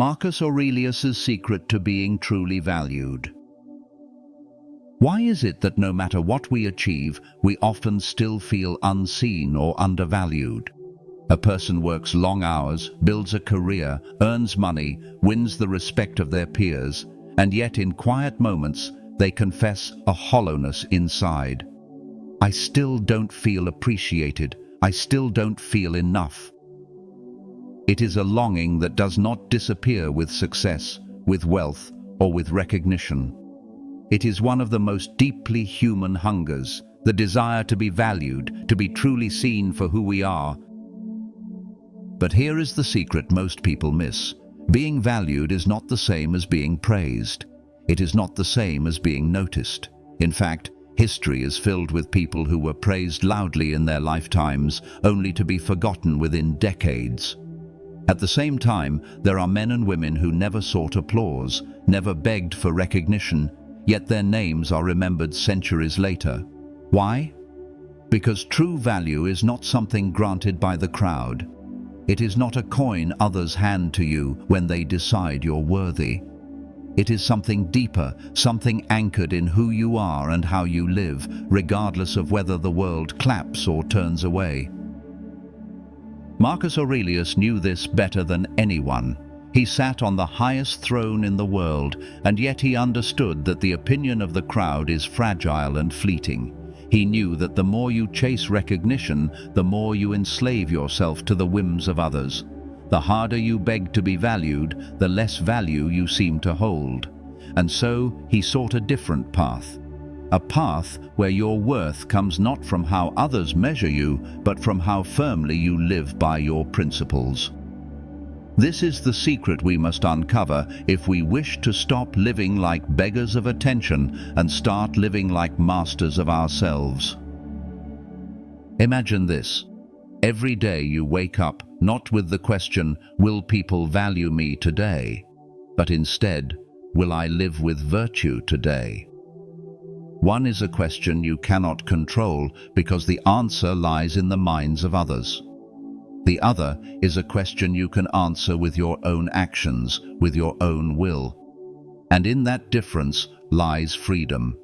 Marcus Aurelius's secret to being truly valued. Why is it that no matter what we achieve, we often still feel unseen or undervalued? A person works long hours, builds a career, earns money, wins the respect of their peers, and yet in quiet moments they confess a hollowness inside. I still don't feel appreciated. I still don't feel enough. It is a longing that does not disappear with success, with wealth, or with recognition. It is one of the most deeply human hungers, the desire to be valued, to be truly seen for who we are. But here is the secret most people miss. Being valued is not the same as being praised. It is not the same as being noticed. In fact, history is filled with people who were praised loudly in their lifetimes, only to be forgotten within decades. At the same time, there are men and women who never sought applause, never begged for recognition, yet their names are remembered centuries later. Why? Because true value is not something granted by the crowd. It is not a coin others hand to you when they decide you're worthy. It is something deeper, something anchored in who you are and how you live, regardless of whether the world claps or turns away. Marcus Aurelius knew this better than anyone. He sat on the highest throne in the world, and yet he understood that the opinion of the crowd is fragile and fleeting. He knew that the more you chase recognition, the more you enslave yourself to the whims of others. The harder you beg to be valued, the less value you seem to hold. And so he sought a different path. A path where your worth comes not from how others measure you, but from how firmly you live by your principles. This is the secret we must uncover if we wish to stop living like beggars of attention and start living like masters of ourselves. Imagine this. Every day you wake up not with the question, will people value me today? But instead, will I live with virtue today? One is a question you cannot control because the answer lies in the minds of others. The other is a question you can answer with your own actions, with your own will. And in that difference lies freedom.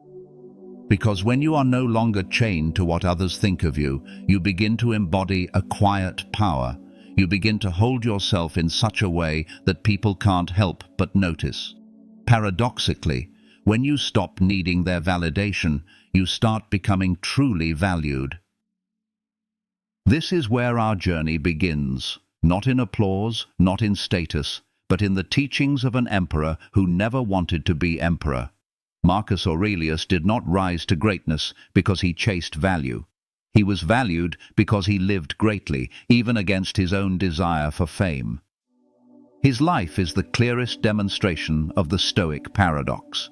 Because when you are no longer chained to what others think of you, you begin to embody a quiet power. You begin to hold yourself in such a way that people can't help but notice. Paradoxically, when you stop needing their validation, you start becoming truly valued. This is where our journey begins, not in applause, not in status, but in the teachings of an emperor who never wanted to be emperor. Marcus Aurelius did not rise to greatness because he chased value. He was valued because he lived greatly, even against his own desire for fame. His life is the clearest demonstration of the Stoic paradox.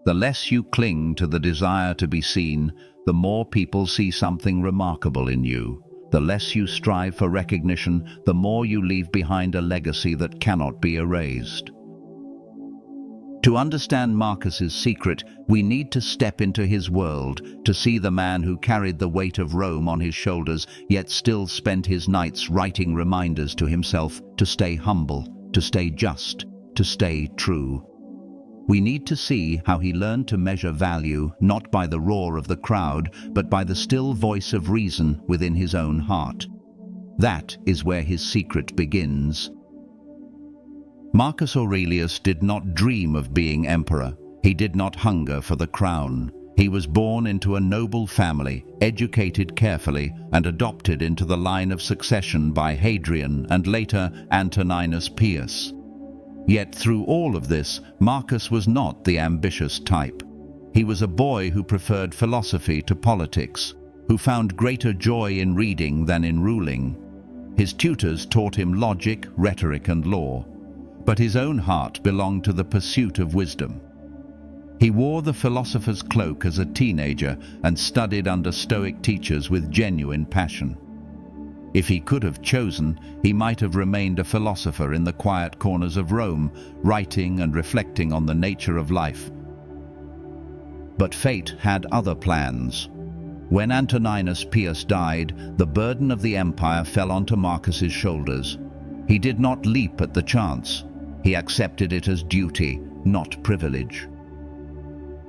The less you cling to the desire to be seen, the more people see something remarkable in you. The less you strive for recognition, the more you leave behind a legacy that cannot be erased. To understand Marcus's secret, we need to step into his world, to see the man who carried the weight of Rome on his shoulders, yet still spent his nights writing reminders to himself to stay humble, to stay just, to stay true. We need to see how he learned to measure value not by the roar of the crowd, but by the still voice of reason within his own heart. That is where his secret begins. Marcus Aurelius did not dream of being emperor. He did not hunger for the crown. He was born into a noble family, educated carefully, and adopted into the line of succession by Hadrian and later Antoninus Pius. Yet through all of this, Marcus was not the ambitious type. He was a boy who preferred philosophy to politics, who found greater joy in reading than in ruling. His tutors taught him logic, rhetoric, and law, but his own heart belonged to the pursuit of wisdom. He wore the philosopher's cloak as a teenager and studied under Stoic teachers with genuine passion. If he could have chosen, he might have remained a philosopher in the quiet corners of Rome, writing and reflecting on the nature of life. But fate had other plans. When Antoninus Pius died, the burden of the empire fell onto Marcus's shoulders. He did not leap at the chance. He accepted it as duty, not privilege.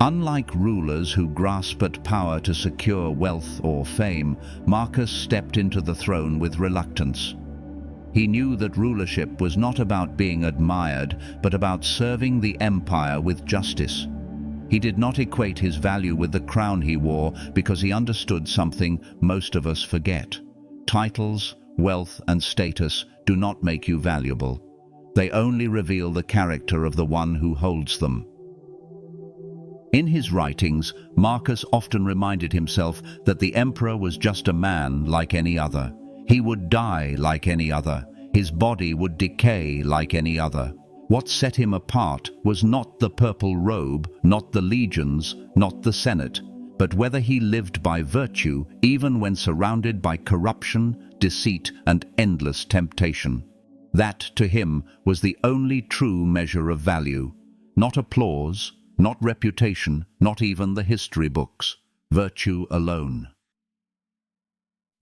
Unlike rulers who grasp at power to secure wealth or fame, Marcus stepped into the throne with reluctance. He knew that rulership was not about being admired, but about serving the empire with justice. He did not equate his value with the crown he wore because he understood something most of us forget. Titles, wealth, and status do not make you valuable. They only reveal the character of the one who holds them. In his writings, Marcus often reminded himself that the emperor was just a man like any other. He would die like any other. His body would decay like any other. What set him apart was not the purple robe, not the legions, not the Senate, but whether he lived by virtue even when surrounded by corruption, deceit, and endless temptation. That, to him, was the only true measure of value. Not applause, not reputation, not even the history books. Virtue alone.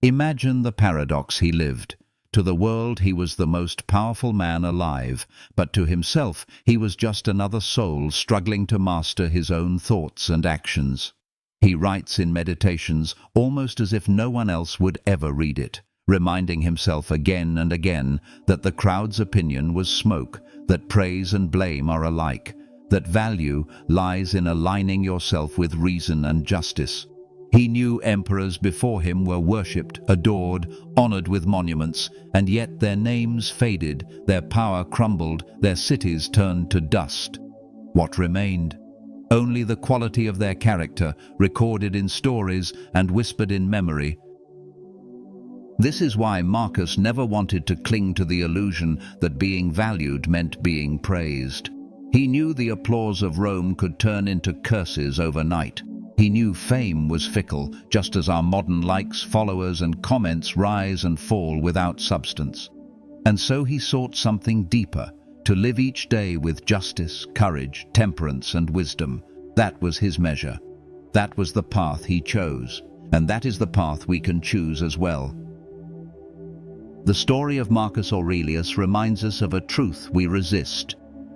Imagine the paradox he lived. To the world he was the most powerful man alive, but to himself he was just another soul struggling to master his own thoughts and actions. He writes in Meditations almost as if no one else would ever read it, reminding himself again and again that the crowd's opinion was smoke, that praise and blame are alike, that value lies in aligning yourself with reason and justice. He knew emperors before him were worshipped, adored, honored with monuments, and yet their names faded, their power crumbled, their cities turned to dust. What remained? Only the quality of their character, recorded in stories and whispered in memory. This is why Marcus never wanted to cling to the illusion that being valued meant being praised. He knew the applause of Rome could turn into curses overnight. He knew fame was fickle, just as our modern likes, followers, and comments rise and fall without substance. And so he sought something deeper, to live each day with justice, courage, temperance, and wisdom. That was his measure. That was the path he chose, and that is the path we can choose as well. The story of Marcus Aurelius reminds us of a truth we resist.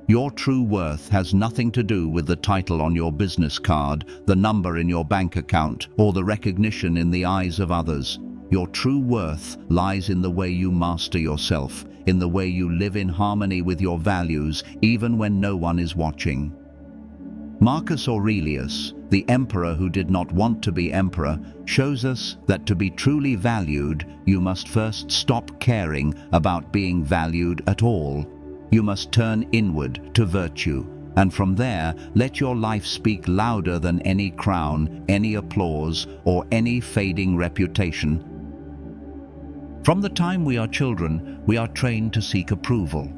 Your true worth has nothing to do with the title on your business card, the number in your bank account, or the recognition in the eyes of others. Your true worth lies in the way you master yourself, in the way you live in harmony with your values, even when no one is watching. Marcus Aurelius, the emperor who did not want to be emperor, shows us that to be truly valued, you must first stop caring about being valued at all. You must turn inward to virtue, and from there let your life speak louder than any crown, any applause, or any fading reputation. From the time we are children, we are trained to seek approval.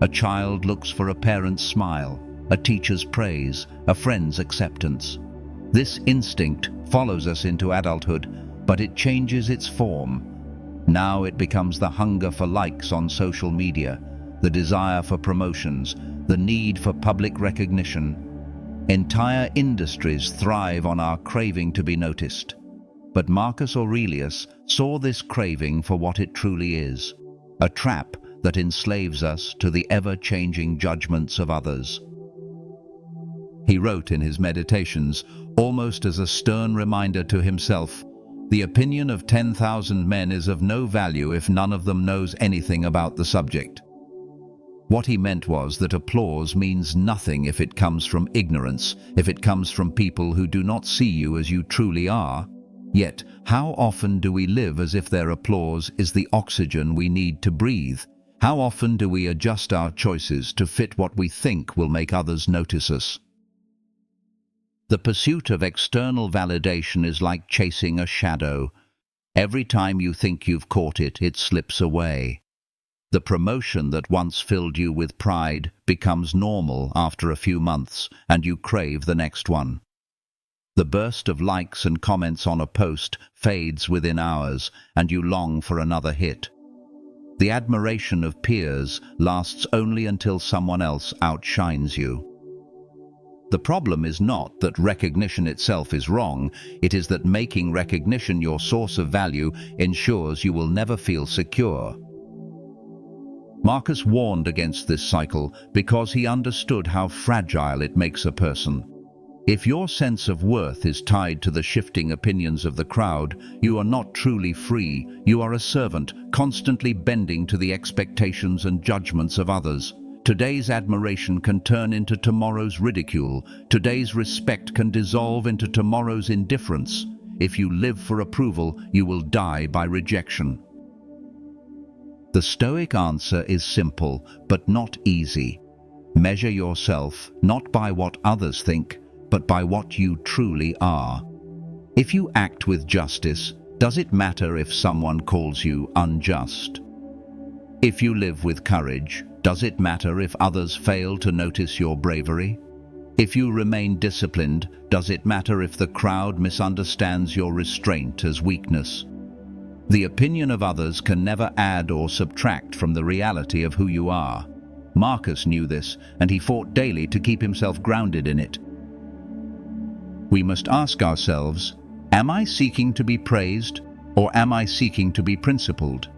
A child looks for a parent's smile, a teacher's praise, a friend's acceptance. This instinct follows us into adulthood, but it changes its form. Now it becomes the hunger for likes on social media, the desire for promotions, the need for public recognition. Entire industries thrive on our craving to be noticed. But Marcus Aurelius saw this craving for what it truly is, a trap that enslaves us to the ever-changing judgments of others. He wrote in his Meditations, almost as a stern reminder to himself, "The opinion of 10,000 men is of no value if none of them knows anything about the subject." What he meant was that applause means nothing if it comes from ignorance, if it comes from people who do not see you as you truly are. Yet, how often do we live as if their applause is the oxygen we need to breathe? How often do we adjust our choices to fit what we think will make others notice us? The pursuit of external validation is like chasing a shadow. Every time you think you've caught it, it slips away. The promotion that once filled you with pride becomes normal after a few months, and you crave the next one. The burst of likes and comments on a post fades within hours, and you long for another hit. The admiration of peers lasts only until someone else outshines you. The problem is not that recognition itself is wrong, it is that making recognition your source of value ensures you will never feel secure. Marcus warned against this cycle because he understood how fragile it makes a person. If your sense of worth is tied to the shifting opinions of the crowd, you are not truly free. You are a servant, constantly bending to the expectations and judgments of others. Today's admiration can turn into tomorrow's ridicule. Today's respect can dissolve into tomorrow's indifference. If you live for approval, you will die by rejection. The Stoic answer is simple, but not easy. Measure yourself not by what others think, but by what you truly are. If you act with justice, does it matter if someone calls you unjust? If you live with courage, does it matter if others fail to notice your bravery? If you remain disciplined, does it matter if the crowd misunderstands your restraint as weakness? The opinion of others can never add or subtract from the reality of who you are. Marcus knew this, and he fought daily to keep himself grounded in it. We must ask ourselves, am I seeking to be praised, or am I seeking to be principled?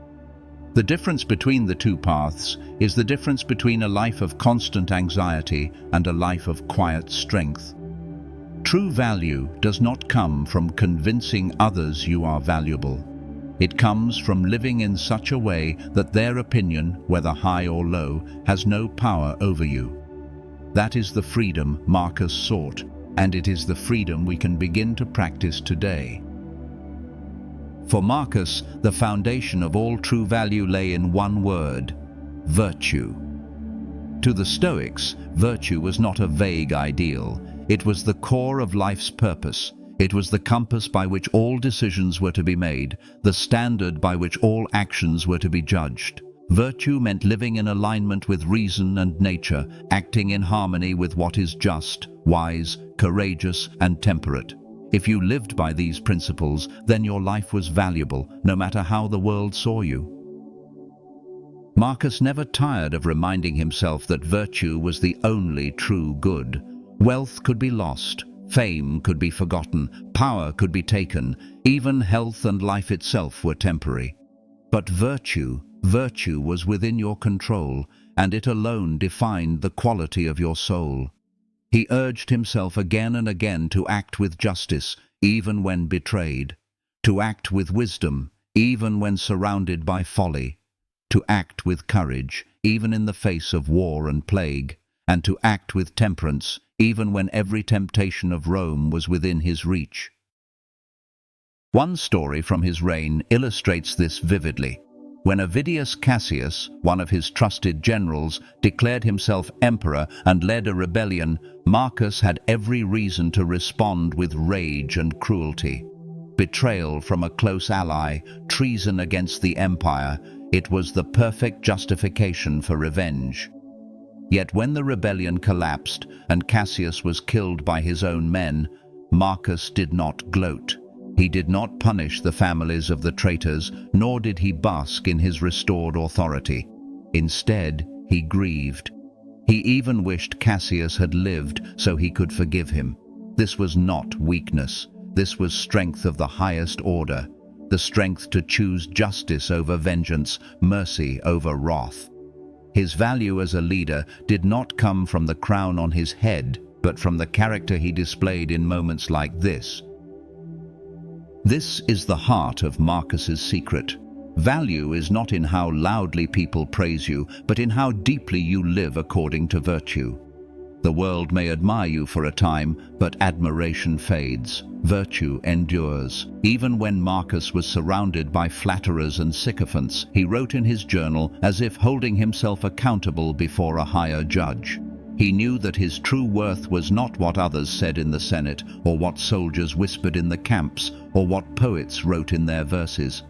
The difference between the two paths is the difference between a life of constant anxiety and a life of quiet strength. True value does not come from convincing others you are valuable. It comes from living in such a way that their opinion, whether high or low, has no power over you. That is the freedom Marcus sought, and it is the freedom we can begin to practice today. For Marcus, the foundation of all true value lay in one word: virtue. To the Stoics, virtue was not a vague ideal. It was the core of life's purpose. It was the compass by which all decisions were to be made, the standard by which all actions were to be judged. Virtue meant living in alignment with reason and nature, acting in harmony with what is just, wise, courageous, and temperate. If you lived by these principles, then your life was valuable, no matter how the world saw you. Marcus never tired of reminding himself that virtue was the only true good. Wealth could be lost, fame could be forgotten, power could be taken, even health and life itself were temporary. But virtue was within your control, and it alone defined the quality of your soul. He urged himself again and again to act with justice, even when betrayed, to act with wisdom, even when surrounded by folly, to act with courage, even in the face of war and plague, and to act with temperance, even when every temptation of Rome was within his reach. One story from his reign illustrates this vividly. When Avidius Cassius, one of his trusted generals, declared himself emperor and led a rebellion, Marcus had every reason to respond with rage and cruelty. Betrayal from a close ally, treason against the empire, it was the perfect justification for revenge. Yet when the rebellion collapsed and Cassius was killed by his own men, Marcus did not gloat. He did not punish the families of the traitors, nor did he bask in his restored authority. Instead, he grieved. He even wished Cassius had lived so he could forgive him. This was not weakness. This was strength of the highest order, the strength to choose justice over vengeance, mercy over wrath. His value as a leader did not come from the crown on his head, but from the character he displayed in moments like this. This is the heart of Marcus's secret. Value is not in how loudly people praise you, but in how deeply you live according to virtue. The world may admire you for a time, but admiration fades. Virtue endures. Even when Marcus was surrounded by flatterers and sycophants, he wrote in his journal as if holding himself accountable before a higher judge. He knew that his true worth was not what others said in the Senate, or what soldiers whispered in the camps, or what poets wrote in their verses.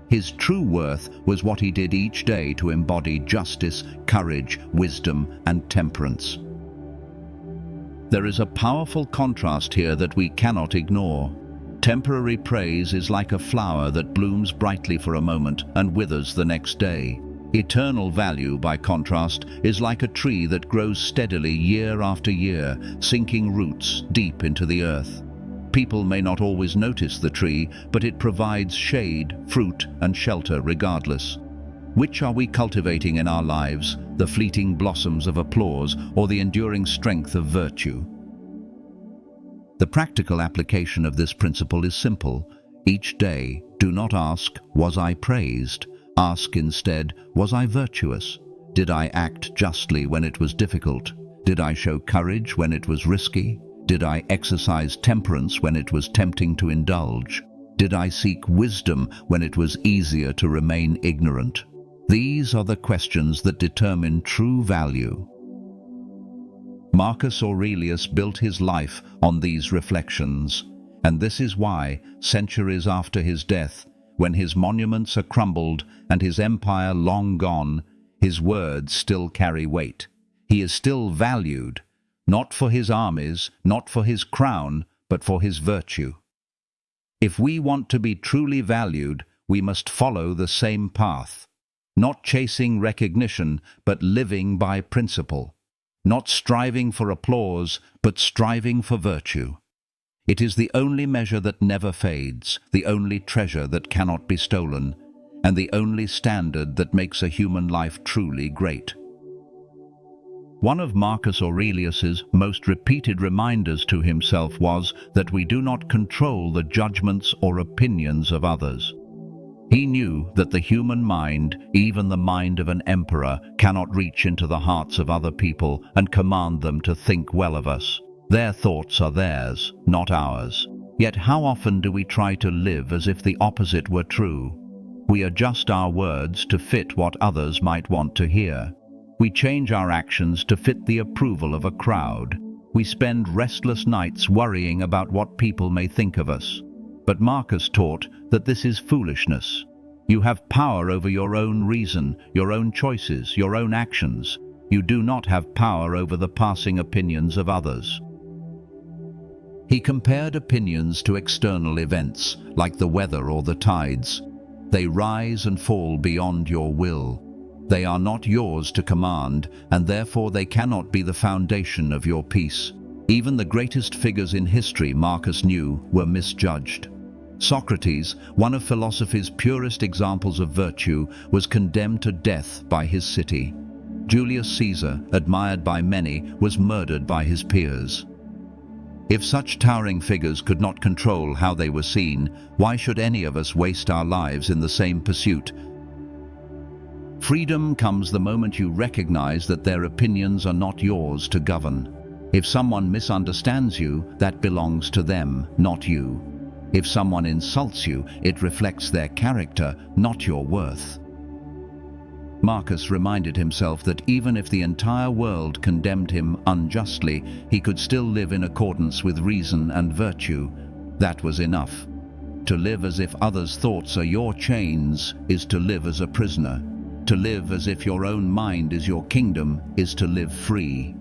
His true worth was what he did each day to embody justice, courage, wisdom, and temperance. There is a powerful contrast here that we cannot ignore. Temporary praise is like a flower that blooms brightly for a moment and withers the next day. Eternal value, by contrast, is like a tree that grows steadily year after year, sinking roots deep into the earth. People may not always notice the tree, but it provides shade, fruit, and shelter regardless. Which are we cultivating in our lives, the fleeting blossoms of applause or the enduring strength of virtue? The practical application of this principle is simple. Each day, do not ask, "Was I praised?" Ask instead, "Was I virtuous? Did I act justly when it was difficult? Did I show courage when it was risky? Did I exercise temperance when it was tempting to indulge? Did I seek wisdom when it was easier to remain ignorant?" These are the questions that determine true value. Marcus Aurelius built his life on these reflections, and this is why, centuries after his death, when his monuments are crumbled and his empire long gone, his words still carry weight. He is still valued, not for his armies, not for his crown, but for his virtue. If we want to be truly valued, we must follow the same path. Not chasing recognition, but living by principle. Not striving for applause, but striving for virtue. It is the only measure that never fades, the only treasure that cannot be stolen, and the only standard that makes a human life truly great. One of Marcus Aurelius's most repeated reminders to himself was that we do not control the judgments or opinions of others. He knew that the human mind, even the mind of an emperor, cannot reach into the hearts of other people and command them to think well of us. Their thoughts are theirs, not ours. Yet how often do we try to live as if the opposite were true? We adjust our words to fit what others might want to hear. We change our actions to fit the approval of a crowd. We spend restless nights worrying about what people may think of us. But Marcus taught that this is foolishness. You have power over your own reason, your own choices, your own actions. You do not have power over the passing opinions of others. He compared opinions to external events, like the weather or the tides. They rise and fall beyond your will. They are not yours to command, and therefore they cannot be the foundation of your peace. Even the greatest figures in history, Marcus knew, were misjudged. Socrates, one of philosophy's purest examples of virtue, was condemned to death by his city. Julius Caesar, admired by many, was murdered by his peers. If such towering figures could not control how they were seen, why should any of us waste our lives in the same pursuit? Freedom comes the moment you recognize that their opinions are not yours to govern. If someone misunderstands you, that belongs to them, not you. If someone insults you, it reflects their character, not your worth. Marcus reminded himself that even if the entire world condemned him unjustly, he could still live in accordance with reason and virtue. That was enough. To live as if others' thoughts are your chains is to live as a prisoner. To live as if your own mind is your kingdom is to live free.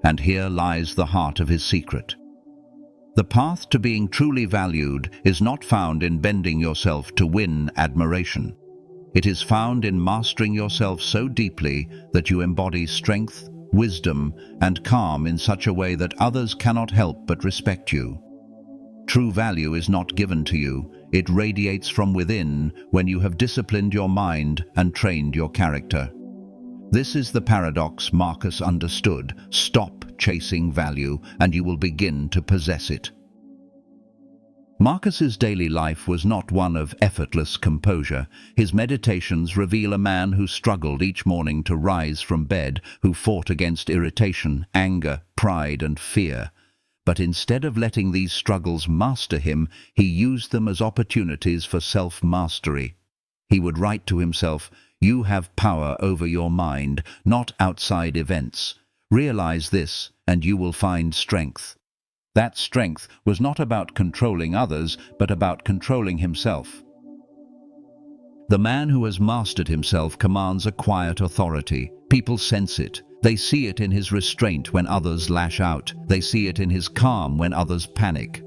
And here lies the heart of his secret. The path to being truly valued is not found in bending yourself to win admiration. It is found in mastering yourself so deeply that you embody strength, wisdom, and calm in such a way that others cannot help but respect you. True value is not given to you. It radiates from within when you have disciplined your mind and trained your character. This is the paradox Marcus understood. Stop chasing value, and you will begin to possess it. Marcus's daily life was not one of effortless composure. His meditations reveal a man who struggled each morning to rise from bed, who fought against irritation, anger, pride, and fear. But instead of letting these struggles master him, he used them as opportunities for self-mastery. He would write to himself, "You have power over your mind, not outside events. Realize this, and you will find strength." That strength was not about controlling others, but about controlling himself. The man who has mastered himself commands a quiet authority. People sense it. They see it in his restraint when others lash out. They see it in his calm when others panic.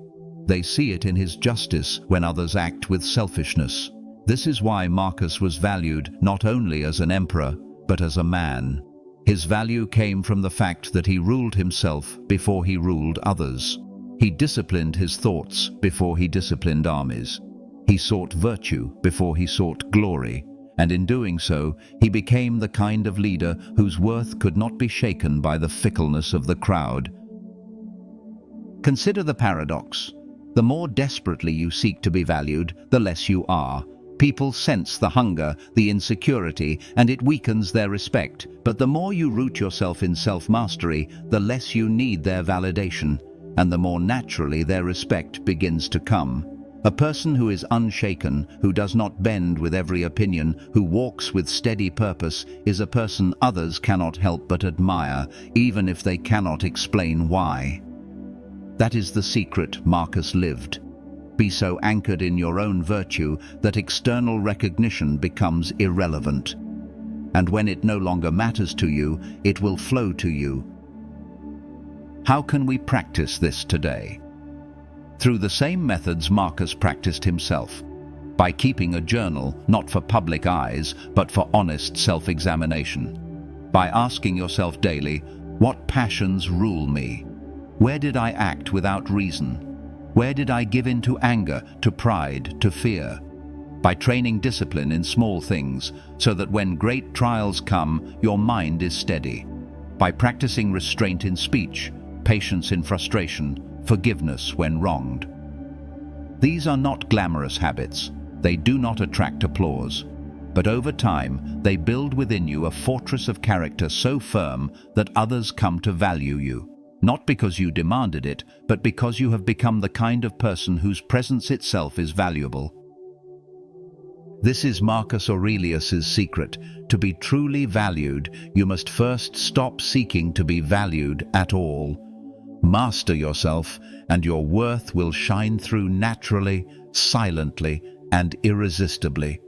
They see it in his justice when others act with selfishness. This is why Marcus was valued not only as an emperor, but as a man. His value came from the fact that he ruled himself before he ruled others. He disciplined his thoughts before he disciplined armies. He sought virtue before he sought glory, and in doing so, he became the kind of leader whose worth could not be shaken by the fickleness of the crowd. Consider the paradox. The more desperately you seek to be valued, the less you are. People sense the hunger, the insecurity, and it weakens their respect. But the more you root yourself in self-mastery, the less you need their validation, and the more naturally their respect begins to come. A person who is unshaken, who does not bend with every opinion, who walks with steady purpose, is a person others cannot help but admire, even if they cannot explain why. That is the secret Marcus lived. Be so anchored in your own virtue that external recognition becomes irrelevant. And when it no longer matters to you, it will flow to you. How can we practice this today? Through the same methods Marcus practiced himself. By keeping a journal, not for public eyes, but for honest self-examination. By asking yourself daily, what passions rule me? Where did I act without reason? Where did I give in to anger, to pride, to fear? By training discipline in small things, so that when great trials come, your mind is steady. By practicing restraint in speech, patience in frustration, forgiveness when wronged. These are not glamorous habits. They do not attract applause. But over time, they build within you a fortress of character so firm that others come to value you. Not because you demanded it, but because you have become the kind of person whose presence itself is valuable. This is Marcus Aurelius's secret. To be truly valued, you must first stop seeking to be valued at all. Master yourself, and your worth will shine through naturally, silently, and irresistibly.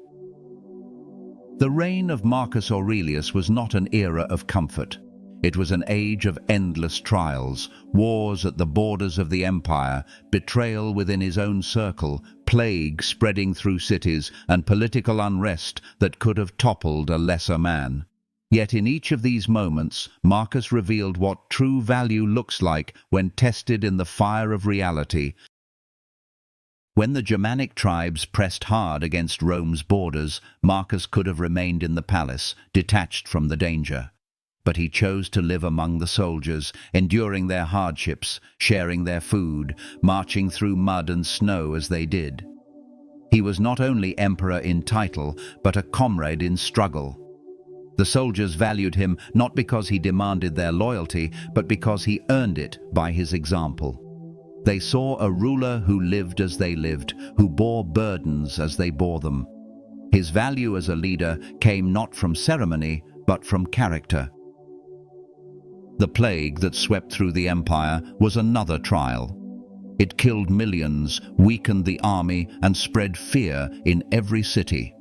The reign of Marcus Aurelius was not an era of comfort. It was an age of endless trials, wars at the borders of the empire, betrayal within his own circle, plague spreading through cities, and political unrest that could have toppled a lesser man. Yet in each of these moments, Marcus revealed what true value looks like when tested in the fire of reality. When the Germanic tribes pressed hard against Rome's borders, Marcus could have remained in the palace, detached from the danger. But he chose to live among the soldiers, enduring their hardships, sharing their food, marching through mud and snow as they did. He was not only emperor in title, but a comrade in struggle. The soldiers valued him not because he demanded their loyalty, but because he earned it by his example. They saw a ruler who lived as they lived, who bore burdens as they bore them. His value as a leader came not from ceremony, but from character. The plague that swept through the empire was another trial. It killed millions, weakened the army, and spread fear in every city.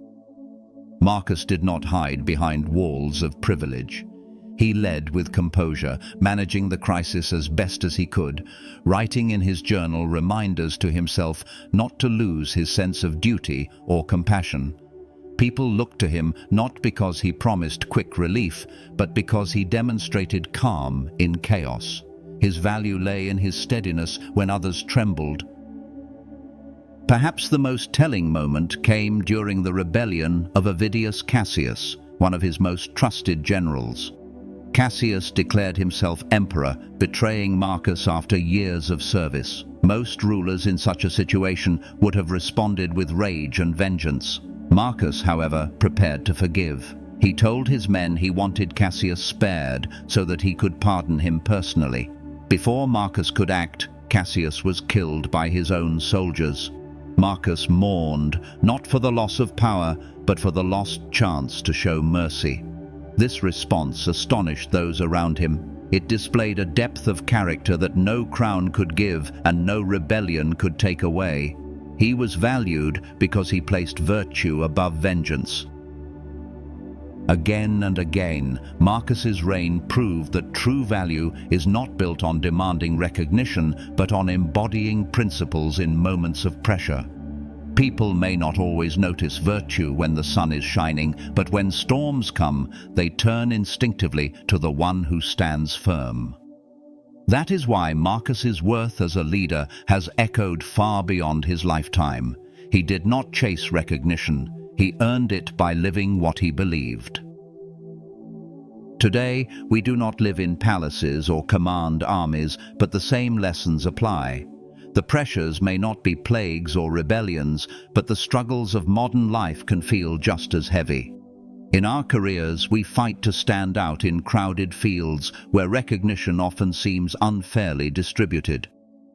Marcus did not hide behind walls of privilege. He led with composure, managing the crisis as best as he could, writing in his journal reminders to himself not to lose his sense of duty or compassion. People looked to him not because he promised quick relief, but because he demonstrated calm in chaos. His value lay in his steadiness when others trembled. Perhaps the most telling moment came during the rebellion of Avidius Cassius, one of his most trusted generals. Cassius declared himself emperor, betraying Marcus after years of service. Most rulers in such a situation would have responded with rage and vengeance. Marcus, however, prepared to forgive. He told his men he wanted Cassius spared so that he could pardon him personally. Before Marcus could act, Cassius was killed by his own soldiers. Marcus mourned, not for the loss of power, but for the lost chance to show mercy. This response astonished those around him. It displayed a depth of character that no crown could give and no rebellion could take away. He was valued because he placed virtue above vengeance. Again and again, Marcus's reign proved that true value is not built on demanding recognition, but on embodying principles in moments of pressure. People may not always notice virtue when the sun is shining, but when storms come, they turn instinctively to the one who stands firm. That is why Marcus's worth as a leader has echoed far beyond his lifetime. He did not chase recognition. He earned it by living what he believed. Today, we do not live in palaces or command armies, but the same lessons apply. The pressures may not be plagues or rebellions, but the struggles of modern life can feel just as heavy. In our careers, we fight to stand out in crowded fields where recognition often seems unfairly distributed.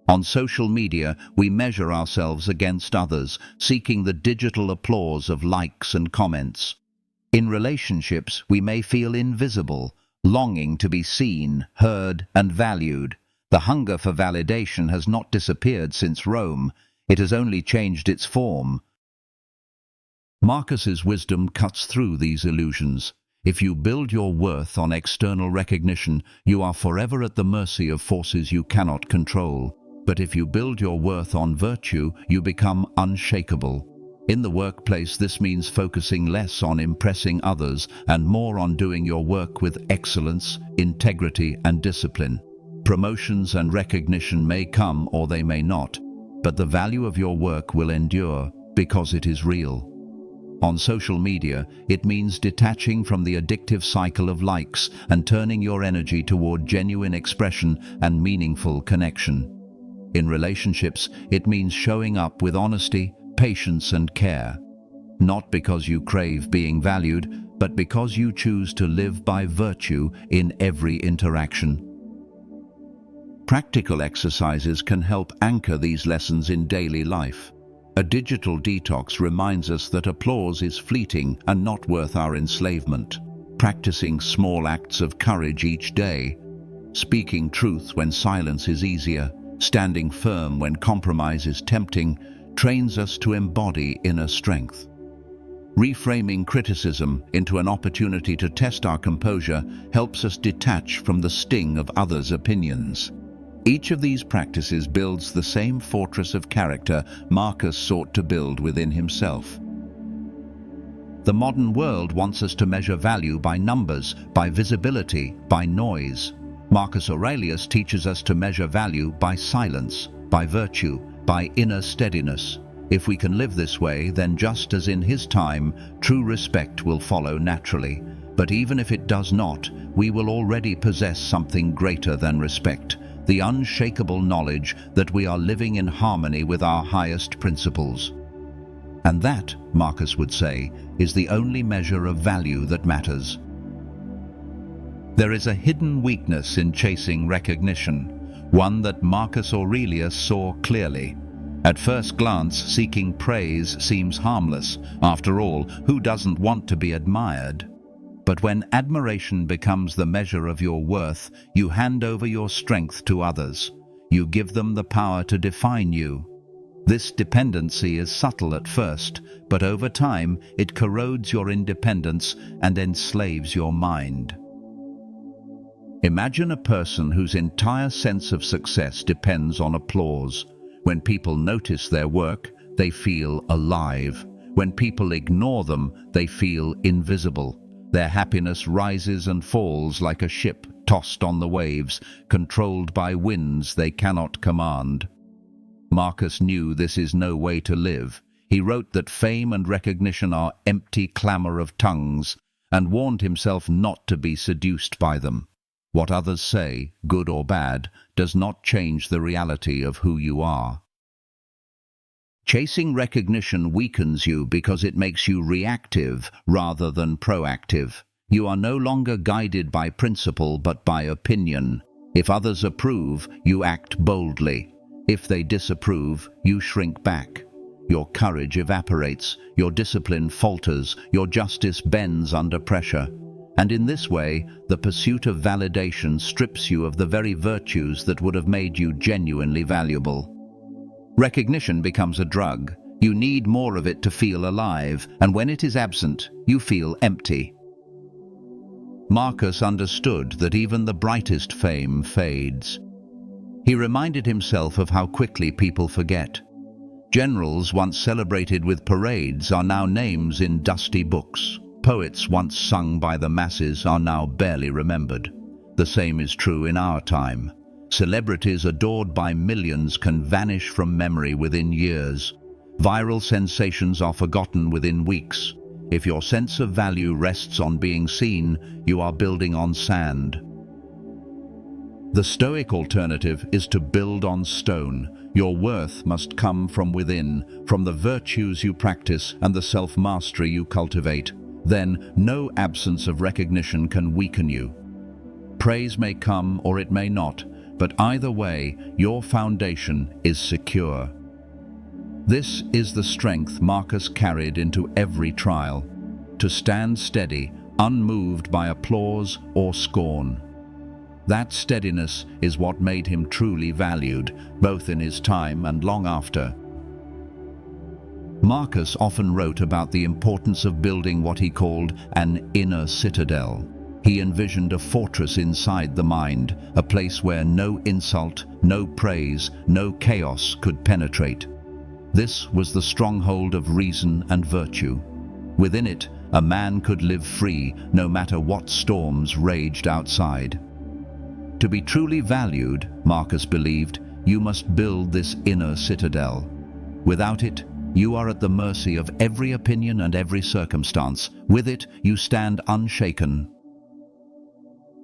On social media, we measure ourselves against others, seeking the digital applause of likes and comments. In relationships, we may feel invisible, longing to be seen, heard, and valued. The hunger for validation has not disappeared since Rome. It has only changed its form. Marcus's wisdom cuts through these illusions. If you build your worth on external recognition, you are forever at the mercy of forces you cannot control. But if you build your worth on virtue, you become unshakable. In the workplace, this means focusing less on impressing others and more on doing your work with excellence, integrity, and discipline. Promotions and recognition may come or they may not, but the value of your work will endure because it is real. On social media, it means detaching from the addictive cycle of likes and turning your energy toward genuine expression and meaningful connection. In relationships, it means showing up with honesty, patience, and care. Not because you crave being valued, but because you choose to live by virtue in every interaction. Practical exercises can help anchor these lessons in daily life. A digital detox reminds us that applause is fleeting and not worth our enslavement. Practicing small acts of courage each day, speaking truth when silence is easier, standing firm when compromise is tempting, trains us to embody inner strength. Reframing criticism into an opportunity to test our composure helps us detach from the sting of others' opinions. Each of these practices builds the same fortress of character Marcus sought to build within himself. The modern world wants us to measure value by numbers, by visibility, by noise. Marcus Aurelius teaches us to measure value by silence, by virtue, by inner steadiness. If we can live this way, then just as in his time, true respect will follow naturally. But even if it does not, we will already possess something greater than respect, the unshakable knowledge that we are living in harmony with our highest principles. And that, Marcus would say, is the only measure of value that matters. There is a hidden weakness in chasing recognition, one that Marcus Aurelius saw clearly. At first glance, seeking praise seems harmless. After all, who doesn't want to be admired? But when admiration becomes the measure of your worth, you hand over your strength to others. You give them the power to define you. This dependency is subtle at first, but over time it corrodes your independence and enslaves your mind. Imagine a person whose entire sense of success depends on applause. When people notice their work, they feel alive. When people ignore them, they feel invisible. Their happiness rises and falls like a ship tossed on the waves, controlled by winds they cannot command. Marcus knew this is no way to live. He wrote that fame and recognition are empty clamor of tongues, and warned himself not to be seduced by them. What others say, good or bad, does not change the reality of who you are. Chasing recognition weakens you because it makes you reactive rather than proactive. You are no longer guided by principle but by opinion. If others approve, you act boldly. If they disapprove, you shrink back. Your courage evaporates, your discipline falters, your justice bends under pressure. And in this way, the pursuit of validation strips you of the very virtues that would have made you genuinely valuable. Recognition becomes a drug. You need more of it to feel alive, and when it is absent, you feel empty. Marcus understood that even the brightest fame fades. He reminded himself of how quickly people forget. Generals once celebrated with parades are now names in dusty books. Poets once sung by the masses are now barely remembered. The same is true in our time. Celebrities adored by millions can vanish from memory within years. Viral sensations are forgotten within weeks. If your sense of value rests on being seen, you are building on sand. The Stoic alternative is to build on stone. Your worth must come from within, from the virtues you practice and the self-mastery you cultivate. Then, no absence of recognition can weaken you. Praise may come or it may not, but either way, your foundation is secure. This is the strength Marcus carried into every trial, to stand steady, unmoved by applause or scorn. That steadiness is what made him truly valued, both in his time and long after. Marcus often wrote about the importance of building what he called an inner citadel. He envisioned a fortress inside the mind, a place where no insult, no praise, no chaos could penetrate. This was the stronghold of reason and virtue. Within it, a man could live free, no matter what storms raged outside. To be truly valued, Marcus believed, you must build this inner citadel. Without it, you are at the mercy of every opinion and every circumstance. With it, you stand unshaken.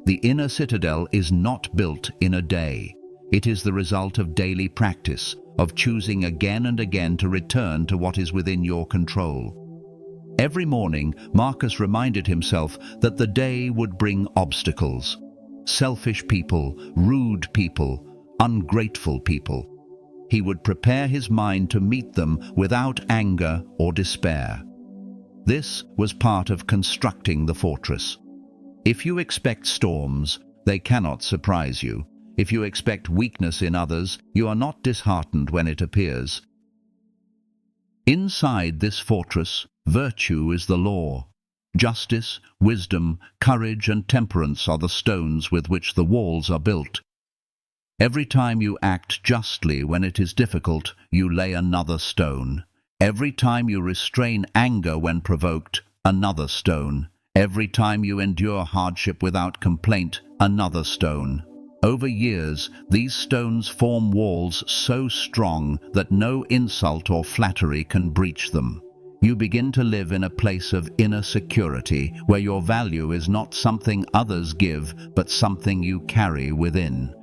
The inner citadel is not built in a day. It is the result of daily practice, of choosing again and again to return to what is within your control. Every morning, Marcus reminded himself that the day would bring obstacles. Selfish people, rude people, ungrateful people. He would prepare his mind to meet them without anger or despair. This was part of constructing the fortress. If you expect storms, they cannot surprise you. If you expect weakness in others, you are not disheartened when it appears. Inside this fortress, virtue is the law. Justice, wisdom, courage and temperance are the stones with which the walls are built. Every time you act justly when it is difficult, you lay another stone. Every time you restrain anger when provoked, another stone. Every time you endure hardship without complaint, another stone. Over years, these stones form walls so strong that no insult or flattery can breach them. You begin to live in a place of inner security, where your value is not something others give, but something you carry within.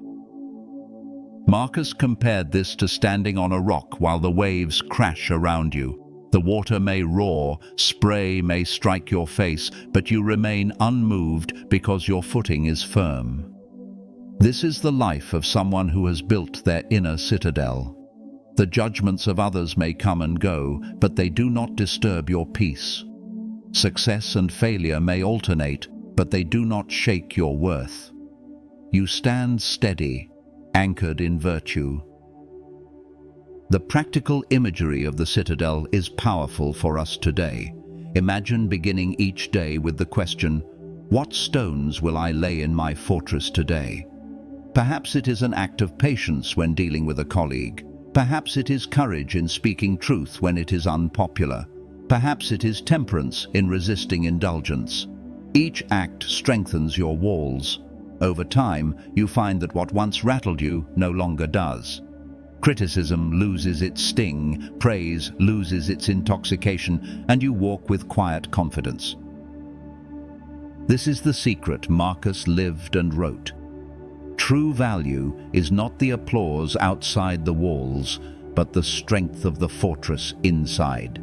Marcus compared this to standing on a rock while the waves crash around you. The water may roar, spray may strike your face, but you remain unmoved because your footing is firm. This is the life of someone who has built their inner citadel. The judgments of others may come and go, but they do not disturb your peace. Success and failure may alternate, but they do not shake your worth. You stand steady, anchored in virtue. The practical imagery of the citadel is powerful for us today. Imagine beginning each day with the question, what stones will I lay in my fortress today? Perhaps it is an act of patience when dealing with a colleague. Perhaps it is courage in speaking truth when it is unpopular. Perhaps it is temperance in resisting indulgence. Each act strengthens your walls. Over time, you find that what once rattled you no longer does. Criticism loses its sting, praise loses its intoxication, and you walk with quiet confidence. This is the secret Marcus lived and wrote. True value is not the applause outside the walls, but the strength of the fortress inside.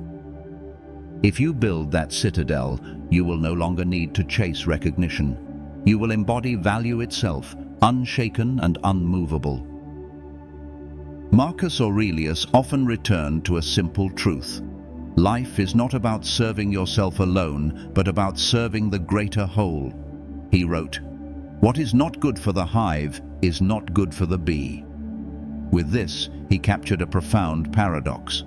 If you build that citadel, you will no longer need to chase recognition. You will embody value itself, unshaken and unmovable. Marcus Aurelius often returned to a simple truth. Life is not about serving yourself alone, but about serving the greater whole. He wrote, "What is not good for the hive is not good for the bee." With this, he captured a profound paradox.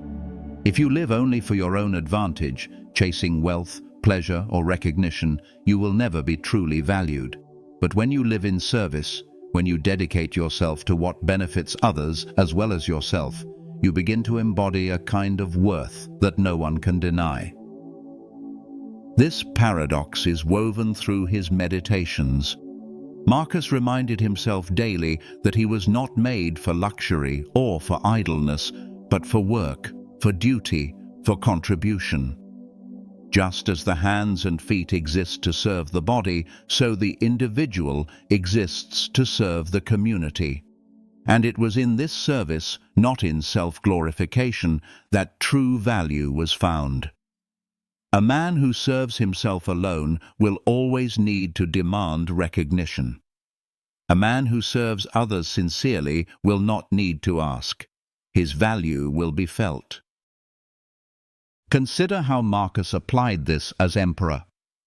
If you live only for your own advantage, chasing wealth, pleasure, or recognition, you will never be truly valued. But when you live in service, when you dedicate yourself to what benefits others as well as yourself, you begin to embody a kind of worth that no one can deny. This paradox is woven through his meditations. Marcus reminded himself daily that he was not made for luxury or for idleness, but for work. for duty, for contribution. Just as the hands and feet exist to serve the body, so the individual exists to serve the community. And it was in this service, not in self-glorification, that true value was found. A man who serves himself alone will always need to demand recognition. A man who serves others sincerely will not need to ask. His value will be felt. Consider how Marcus applied this as emperor.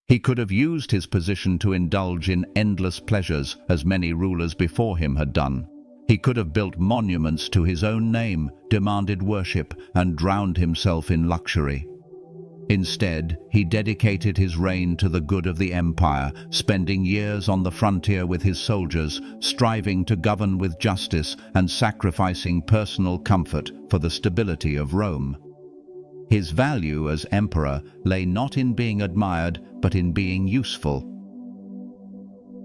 He could have used his position to indulge in endless pleasures, as many rulers before him had done. He could have built monuments to his own name, demanded worship, and drowned himself in luxury. Instead, he dedicated his reign to the good of the empire, spending years on the frontier with his soldiers, striving to govern with justice and sacrificing personal comfort for the stability of Rome. His value as emperor lay not in being admired, but in being useful.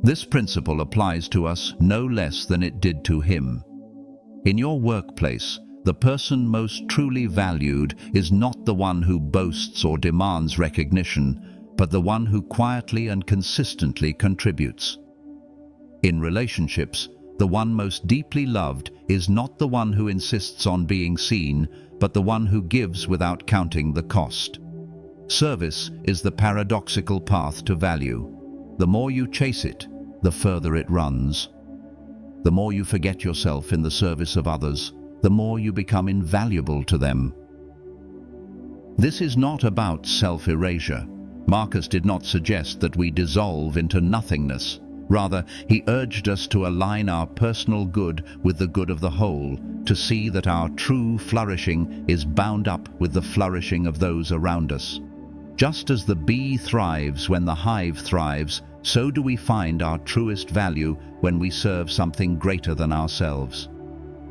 This principle applies to us no less than it did to him. In your workplace, the person most truly valued is not the one who boasts or demands recognition, but the one who quietly and consistently contributes. In relationships, the one most deeply loved is not the one who insists on being seen, but the one who gives without counting the cost. Service is the paradoxical path to value. The more you chase it, the further it runs. The more you forget yourself in the service of others, the more you become invaluable to them. This is not about self-erasure. Marcus did not suggest that we dissolve into nothingness. Rather, he urged us to align our personal good with the good of the whole, to see that our true flourishing is bound up with the flourishing of those around us. Just as the bee thrives when the hive thrives, so do we find our truest value when we serve something greater than ourselves.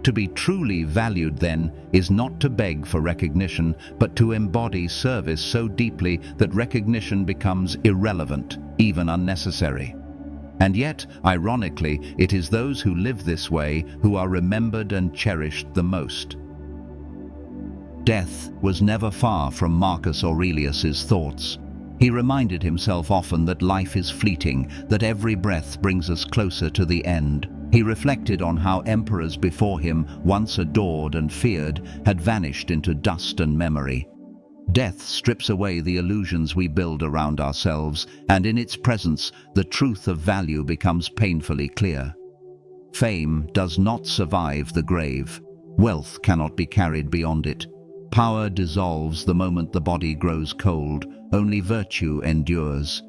To be truly valued, then, is not to beg for recognition, but to embody service so deeply that recognition becomes irrelevant, even unnecessary. And yet, ironically, it is those who live this way who are remembered and cherished the most. Death was never far from Marcus Aurelius's thoughts. He reminded himself often that life is fleeting, that every breath brings us closer to the end. He reflected on how emperors before him, once adored and feared, had vanished into dust and memory. Death strips away the illusions we build around ourselves, and in its presence, the truth of value becomes painfully clear. Fame does not survive the grave. Wealth cannot be carried beyond it. Power dissolves the moment the body grows cold. Only virtue endures.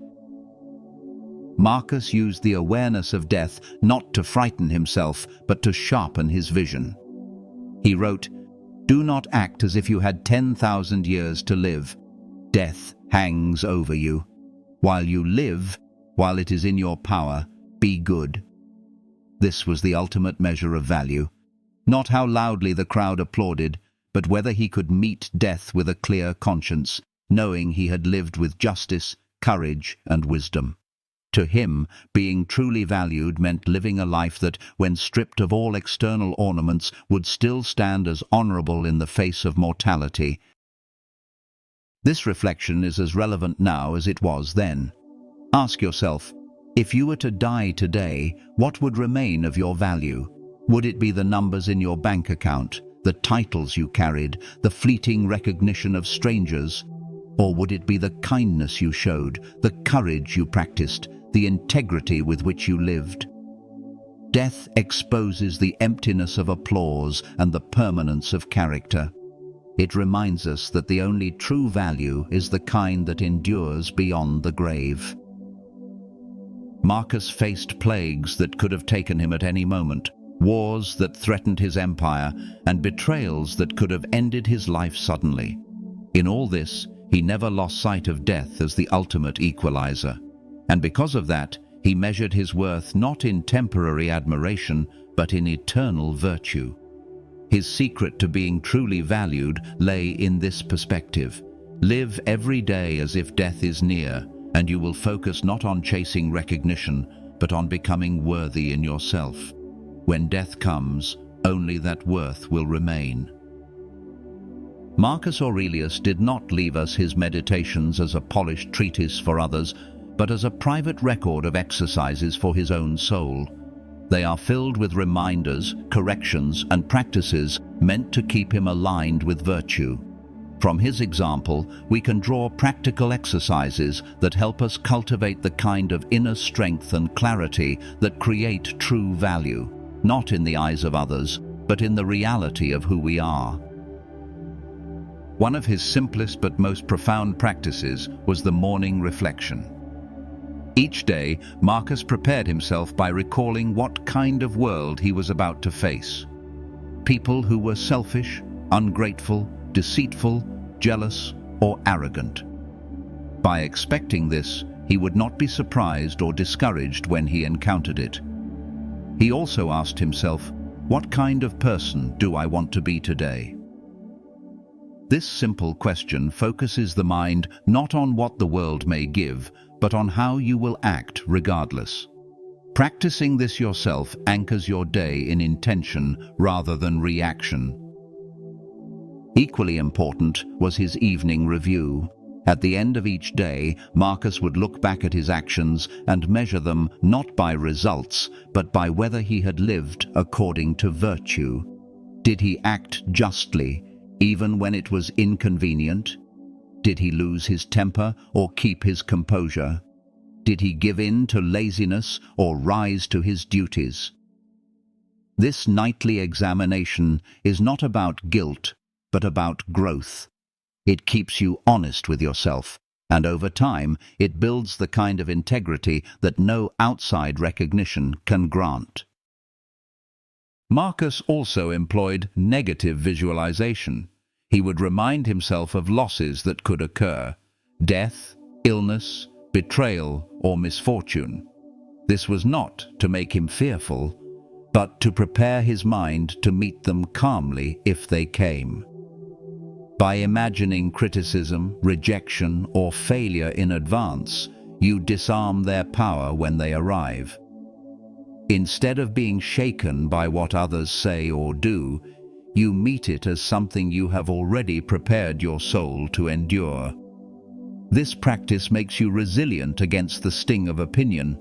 Marcus used the awareness of death not to frighten himself, but to sharpen his vision. He wrote, "Do not act as if you had 10,000 years to live. Death hangs over you. While you live, while it is in your power, be good." This was the ultimate measure of value. Not how loudly the crowd applauded, but whether he could meet death with a clear conscience, knowing he had lived with justice, courage, and wisdom. To him, being truly valued meant living a life that, when stripped of all external ornaments, would still stand as honorable in the face of mortality. This reflection is as relevant now as it was then. Ask yourself, if you were to die today, what would remain of your value? Would it be the numbers in your bank account, the titles you carried, the fleeting recognition of strangers? Or would it be the kindness you showed, the courage you practiced, the integrity with which you lived? Death exposes the emptiness of applause and the permanence of character. It reminds us that the only true value is the kind that endures beyond the grave. Marcus faced plagues that could have taken him at any moment, wars that threatened his empire, and betrayals that could have ended his life suddenly. In all this, he never lost sight of death as the ultimate equalizer. And because of that, he measured his worth not in temporary admiration, but in eternal virtue. His secret to being truly valued lay in this perspective. Live every day as if death is near, and you will focus not on chasing recognition, but on becoming worthy in yourself. When death comes, only that worth will remain. Marcus Aurelius did not leave us his meditations as a polished treatise for others, but as a private record of exercises for his own soul. They are filled with reminders, corrections, and practices meant to keep him aligned with virtue. From his example, we can draw practical exercises that help us cultivate the kind of inner strength and clarity that create true value, not in the eyes of others, but in the reality of who we are. One of his simplest but most profound practices was the morning reflection. Each day, Marcus prepared himself by recalling what kind of world he was about to face. People who were selfish, ungrateful, deceitful, jealous, or arrogant. By expecting this, he would not be surprised or discouraged when he encountered it. He also asked himself, what kind of person do I want to be today? This simple question focuses the mind not on what the world may give, but on how you will act regardless. Practicing this yourself anchors your day in intention rather than reaction. Equally important was his evening review. At the end of each day, Marcus would look back at his actions and measure them not by results, but by whether he had lived according to virtue. Did he act justly, even when it was inconvenient? Did he lose his temper or keep his composure? Did he give in to laziness or rise to his duties? This nightly examination is not about guilt, but about growth. It keeps you honest with yourself, and over time it builds the kind of integrity that no outside recognition can grant. Marcus also employed negative visualization. He would remind himself of losses that could occur: death, illness, betrayal, or misfortune. This was not to make him fearful, but to prepare his mind to meet them calmly if they came. By imagining criticism, rejection, or failure in advance, you disarm their power when they arrive. Instead of being shaken by what others say or do, you meet it as something you have already prepared your soul to endure. This practice makes you resilient against the sting of opinion.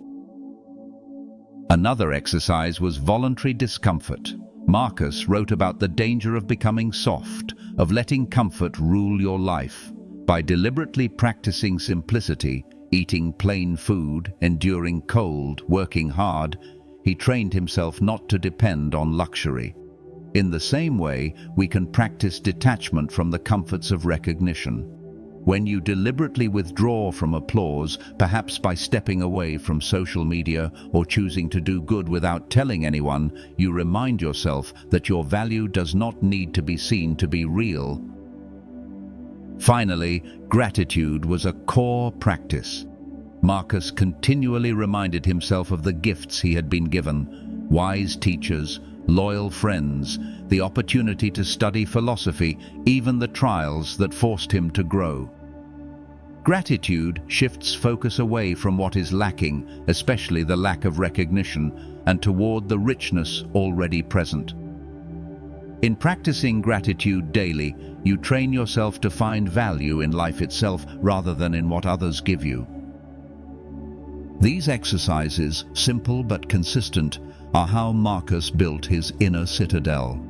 Another exercise was voluntary discomfort. Marcus wrote about the danger of becoming soft, of letting comfort rule your life. By deliberately practicing simplicity, eating plain food, enduring cold, working hard, he trained himself not to depend on luxury. In the same way, we can practice detachment from the comforts of recognition. When you deliberately withdraw from applause, perhaps by stepping away from social media or choosing to do good without telling anyone, you remind yourself that your value does not need to be seen to be real. Finally, gratitude was a core practice. Marcus continually reminded himself of the gifts he had been given: wise teachers, loyal friends, the opportunity to study philosophy, even the trials that forced him to grow. Gratitude shifts focus away from what is lacking, especially the lack of recognition, and toward the richness already present. In practicing gratitude daily, you train yourself to find value in life itself rather than in what others give you. These exercises, simple but consistent, are how Marcus built his inner citadel.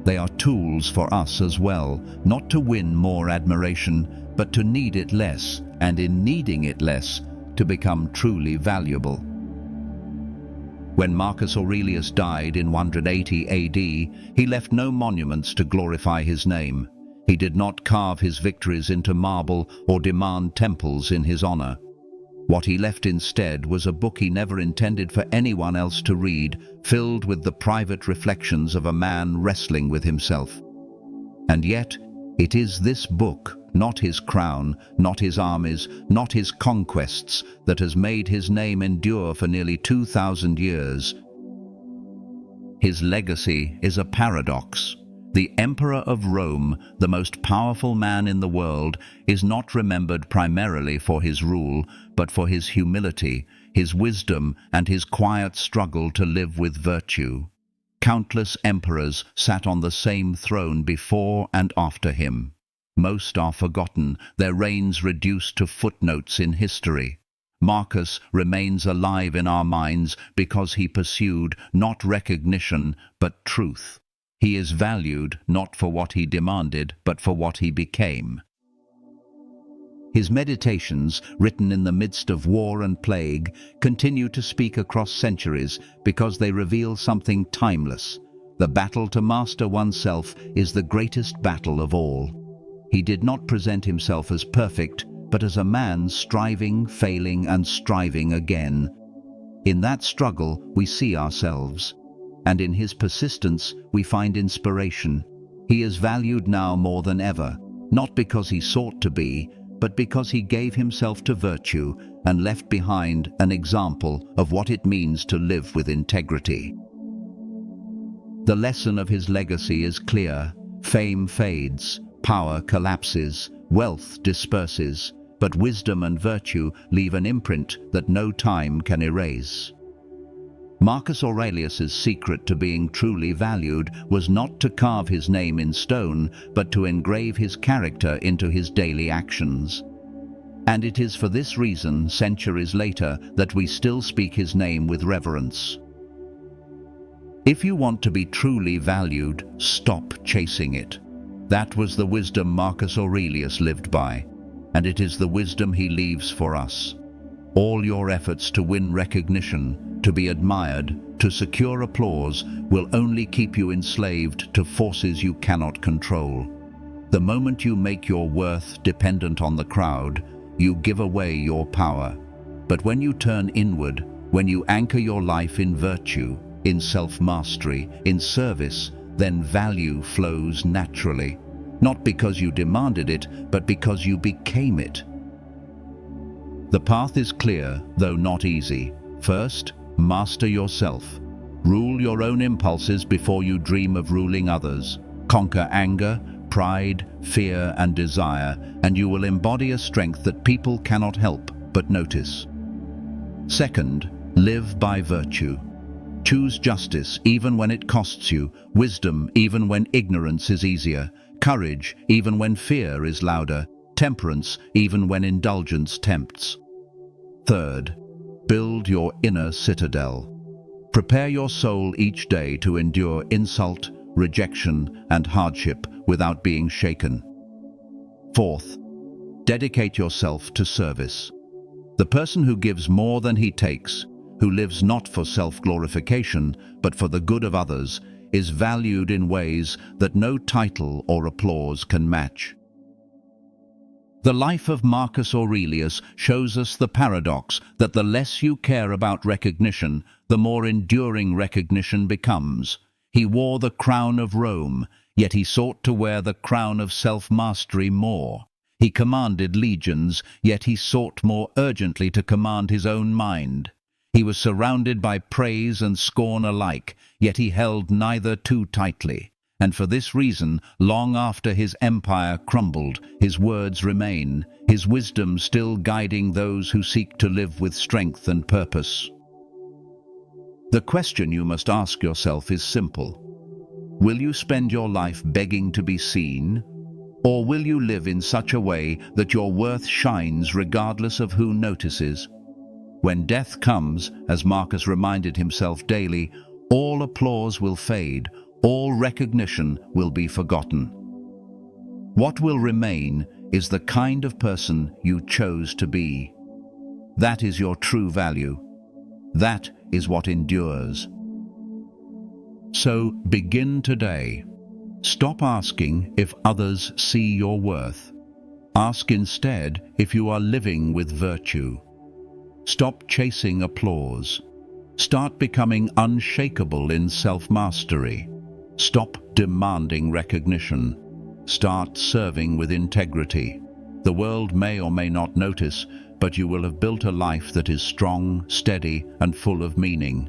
They are tools for us as well, not to win more admiration, but to need it less, and in needing it less, to become truly valuable. When Marcus Aurelius died in 180 AD, he left no monuments to glorify his name. He did not carve his victories into marble or demand temples in his honor. What he left instead was a book he never intended for anyone else to read, filled with the private reflections of a man wrestling with himself. And yet, it is this book, not his crown, not his armies, not his conquests, that has made his name endure for nearly 2,000 years. His legacy is a paradox. The Emperor of Rome, the most powerful man in the world, is not remembered primarily for his rule, but for his humility, his wisdom, and his quiet struggle to live with virtue. Countless emperors sat on the same throne before and after him. Most are forgotten, their reigns reduced to footnotes in history. Marcus remains alive in our minds because he pursued not recognition but truth. He is valued not for what he demanded but for what he became. His meditations, written in the midst of war and plague, continue to speak across centuries because they reveal something timeless. The battle to master oneself is the greatest battle of all. He did not present himself as perfect, but as a man striving, failing, and striving again. In that struggle, we see ourselves, and in his persistence, we find inspiration. He is valued now more than ever, not because he sought to be, but because he gave himself to virtue and left behind an example of what it means to live with integrity. The lesson of his legacy is clear. Fame fades, power collapses, wealth disperses, but wisdom and virtue leave an imprint that no time can erase. Marcus Aurelius's secret to being truly valued was not to carve his name in stone, but to engrave his character into his daily actions. And it is for this reason, centuries later, that we still speak his name with reverence. If you want to be truly valued, stop chasing it. That was the wisdom Marcus Aurelius lived by, and it is the wisdom he leaves for us. All your efforts to win recognition, to be admired, to secure applause, will only keep you enslaved to forces you cannot control. The moment you make your worth dependent on the crowd, you give away your power. But when you turn inward, when you anchor your life in virtue, in self-mastery, in service, then value flows naturally. Not because you demanded it, but because you became it. The path is clear, though not easy. First, master yourself. Rule your own impulses before you dream of ruling others. Conquer anger, pride, fear, and desire, and you will embody a strength that people cannot help but notice. Second, live by virtue. Choose justice even when it costs you, wisdom even when ignorance is easier, courage even when fear is louder, temperance even when indulgence tempts. Third, build your inner citadel. Prepare your soul each day to endure insult, rejection, and hardship without being shaken. Fourth, dedicate yourself to service. The person who gives more than he takes, who lives not for self-glorification, but for the good of others, is valued in ways that no title or applause can match. The life of Marcus Aurelius shows us the paradox that the less you care about recognition, the more enduring recognition becomes. He wore the crown of Rome, yet he sought to wear the crown of self-mastery more. He commanded legions, yet he sought more urgently to command his own mind. He was surrounded by praise and scorn alike, yet he held neither too tightly. And for this reason, long after his empire crumbled, his words remain, his wisdom still guiding those who seek to live with strength and purpose. The question you must ask yourself is simple. Will you spend your life begging to be seen? Or will you live in such a way that your worth shines regardless of who notices? When death comes, as Marcus reminded himself daily, all applause will fade, all recognition will be forgotten. What will remain is the kind of person you chose to be. That is your true value. That is what endures. So begin today. Stop asking if others see your worth. Ask instead if you are living with virtue. Stop chasing applause. Start becoming unshakable in self-mastery. Stop demanding recognition. Start serving with integrity. The world may or may not notice, but you will have built a life that is strong, steady, and full of meaning.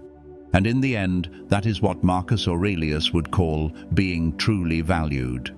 And in the end, that is what Marcus Aurelius would call being truly valued.